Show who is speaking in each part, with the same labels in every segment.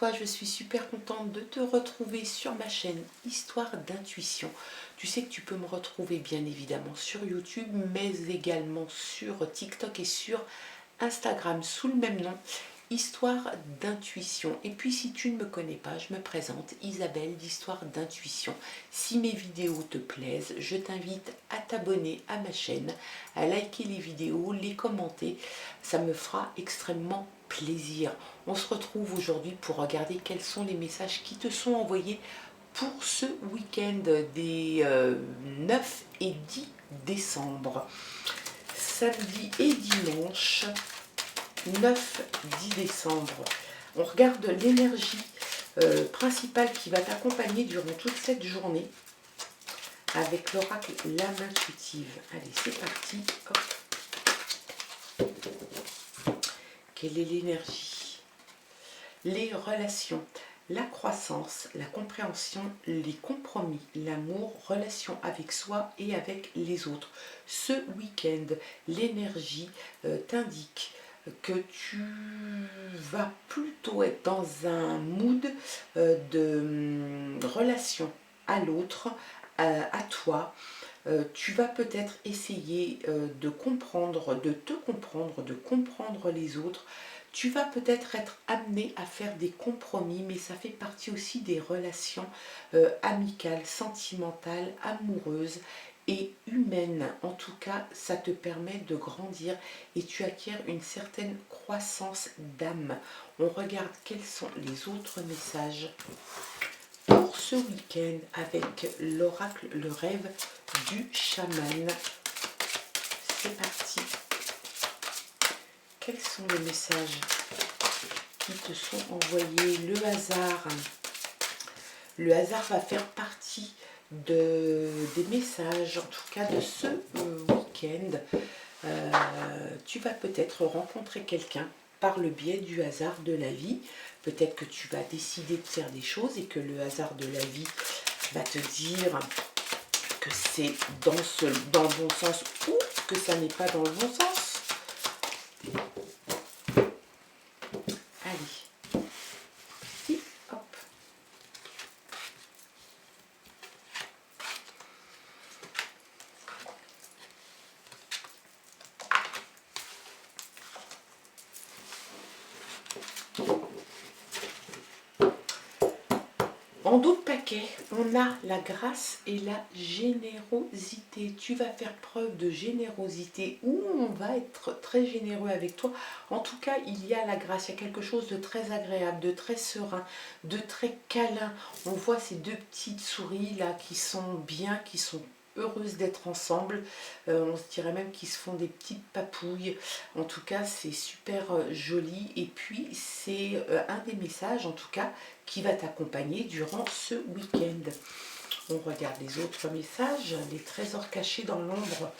Speaker 1: toi, je suis super contente de te retrouver sur ma chaîne Histoire d'intuition. Tu sais que tu peux me retrouver bien évidemment sur YouTube, mais également sur TikTok et sur Instagram sous le même nom, Histoire d'intuition. Et puis si tu ne me connais pas, je me présente, Isabelle d'Histoire d'intuition. Si mes vidéos te plaisent, je t'invite à t'abonner à ma chaîne, à liker les vidéos, les commenter. Ça me fera extrêmement plaisir. On se retrouve aujourd'hui pour regarder quels sont les messages qui te sont envoyés pour ce week-end des 9 et 10 décembre. Samedi et dimanche 9-10 décembre. On regarde l'énergie principale qui va t'accompagner durant toute cette journée avec l'oracle L'âme intuitive. Allez, c'est parti. Hop. Quelle est l'énergie? Les relations, la croissance, la compréhension, les compromis, l'amour, relation avec soi et avec les autres. Ce week-end, l'énergie t'indique que tu vas plutôt être dans un mood de relation à l'autre, à toi. Tu vas peut-être essayer de comprendre, de te comprendre, de comprendre les autres. Tu vas peut-être être amené à faire des compromis, mais ça fait partie aussi des relations amicales, sentimentales, amoureuses et humaines. En tout cas, ça te permet de grandir et tu acquiers une certaine croissance d'âme. On regarde quels sont les autres messages pour ce week-end avec l'oracle, le rêve du chaman. C'est parti. Quels sont les messages qui te sont envoyés? Le hasard. Le hasard va faire partie des messages, en tout cas de ce week-end. Tu vas peut-être rencontrer quelqu'un par le biais du hasard de la vie. Peut-être que tu vas décider de faire des choses et que le hasard de la vie va te dire que c'est dans le bon sens ou que ça n'est pas dans le bon sens. Allez. Et hop. En d'autres paquets, on a la grâce et la générosité. Tu vas faire preuve de générosité ou on va être très généreux avec toi. En tout cas, il y a la grâce, il y a quelque chose de très agréable, de très serein, de très câlin. On voit ces deux petites souris là qui sont bien, qui sont heureuses d'être ensemble. On se dirait même qu'ils se font des petites papouilles. En tout cas, c'est super joli. Et puis, c'est un des messages, en tout cas, qui va t'accompagner durant ce week-end. On regarde les autres messages. Les trésors cachés dans l'ombre.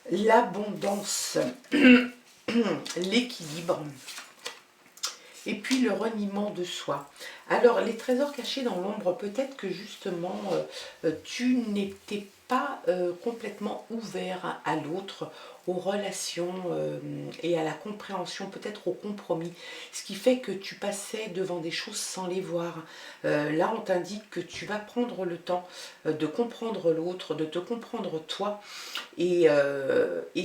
Speaker 1: L'abondance. L'équilibre. Et puis le reniement de soi. Alors, les trésors cachés dans l'ombre, peut-être que justement, tu n'étais pas complètement ouvert à l'autre, aux relations et à la compréhension, peut-être au compromis. Ce qui fait que tu passais devant des choses sans les voir. Là, on t'indique que tu vas prendre le temps de comprendre l'autre, de te comprendre toi, et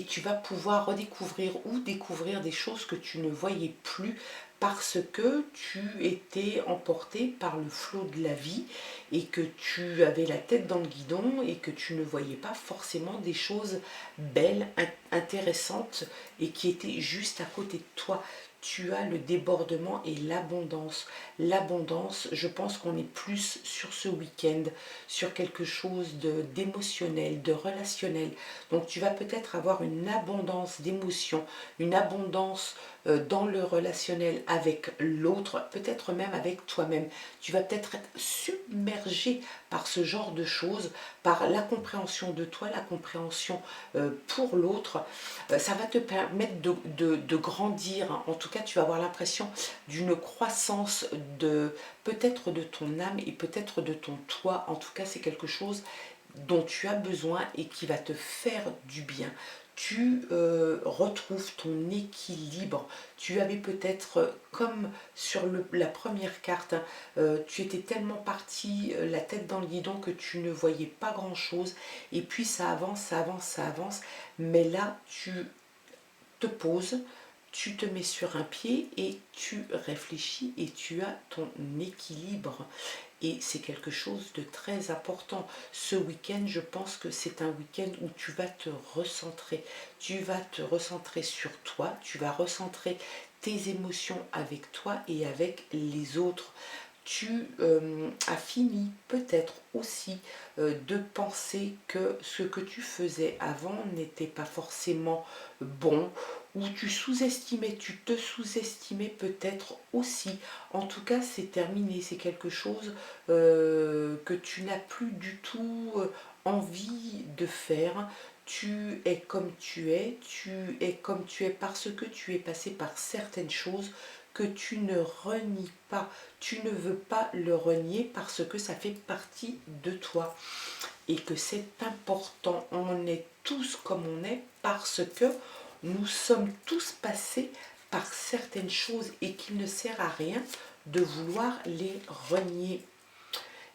Speaker 1: tu vas pouvoir redécouvrir ou découvrir des choses que tu ne voyais plus parce que tu étais emporté par le flot de la vie et que tu avais la tête dans le guidon et que tu ne voyais pas forcément des choses belles, intéressantes et qui étaient juste à côté de toi. Tu as le débordement et l'abondance. L'abondance, je pense qu'on est plus sur ce week-end, sur quelque chose d'émotionnel, de relationnel. Donc tu vas peut-être avoir une abondance d'émotions, une abondance dans le relationnel avec l'autre, peut-être même avec toi-même. Tu vas peut-être être submergé par ce genre de choses, par la compréhension de toi, la compréhension pour l'autre. Ça va te permettre de grandir. En tout cas, tu vas avoir l'impression d'une croissance peut-être de ton âme et peut-être de ton toi. En tout cas, c'est quelque chose dont tu as besoin et qui va te faire du bien. tu retrouves ton équilibre. Tu avais peut-être, comme sur la première carte, hein, tu étais tellement parti la tête dans le guidon que tu ne voyais pas grand-chose. Et puis ça avance, ça avance, ça avance. Mais là, tu te poses, tu te mets sur un pied et tu réfléchis et tu as ton équilibre. Et c'est quelque chose de très important. Ce week-end, je pense que c'est un week-end où tu vas te recentrer. Tu vas te recentrer sur toi, tu vas recentrer tes émotions avec toi et avec les autres. Tu as fini peut-être aussi de penser que ce que tu faisais avant n'était pas forcément bon, ou tu sous-estimais, tu te sous-estimais peut-être aussi. En tout cas, c'est terminé, c'est quelque chose que tu n'as plus du tout envie de faire. Tu es comme tu es comme tu es parce que tu es passé par certaines choses que tu ne renies pas. Tu ne veux pas le renier parce que ça fait partie de toi et que c'est important. On est tous comme on est parce que nous sommes tous passés par certaines choses et qu'il ne sert à rien de vouloir les renier.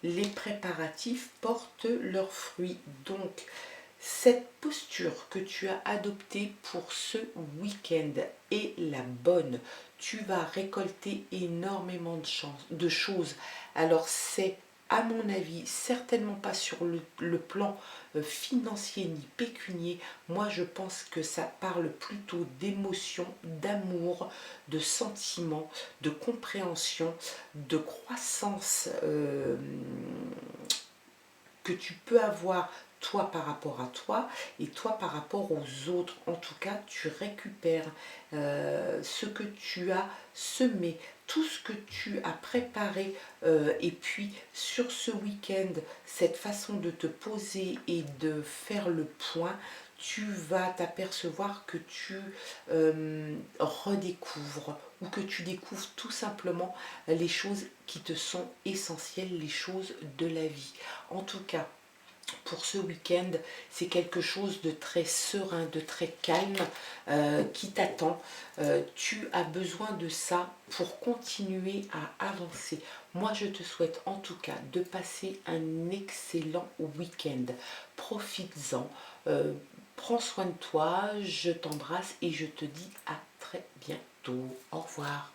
Speaker 1: Les préparatifs portent leurs fruits. Donc, cette posture que tu as adoptée pour ce week-end est la bonne. Tu vas récolter énormément de choses. Alors, c'est à mon avis, certainement pas sur le plan financier ni pécunier. Moi, je pense que ça parle plutôt d'émotion, d'amour, de sentiments, de compréhension, de croissance que tu peux avoir toi par rapport à toi et toi par rapport aux autres. En tout cas, tu récupères ce que tu as semé, tout ce que tu as préparé et puis sur ce week-end, cette façon de te poser et de faire le point, tu vas t'apercevoir que tu redécouvres ou que tu découvres tout simplement les choses qui te sont essentielles, les choses de la vie. En tout cas, pour ce week-end, c'est quelque chose de très serein, de très calme qui t'attend. Tu as besoin de ça pour continuer à avancer. Moi, je te souhaite en tout cas de passer un excellent week-end. Profites-en, prends soin de toi, je t'embrasse et je te dis à très bientôt. Au revoir.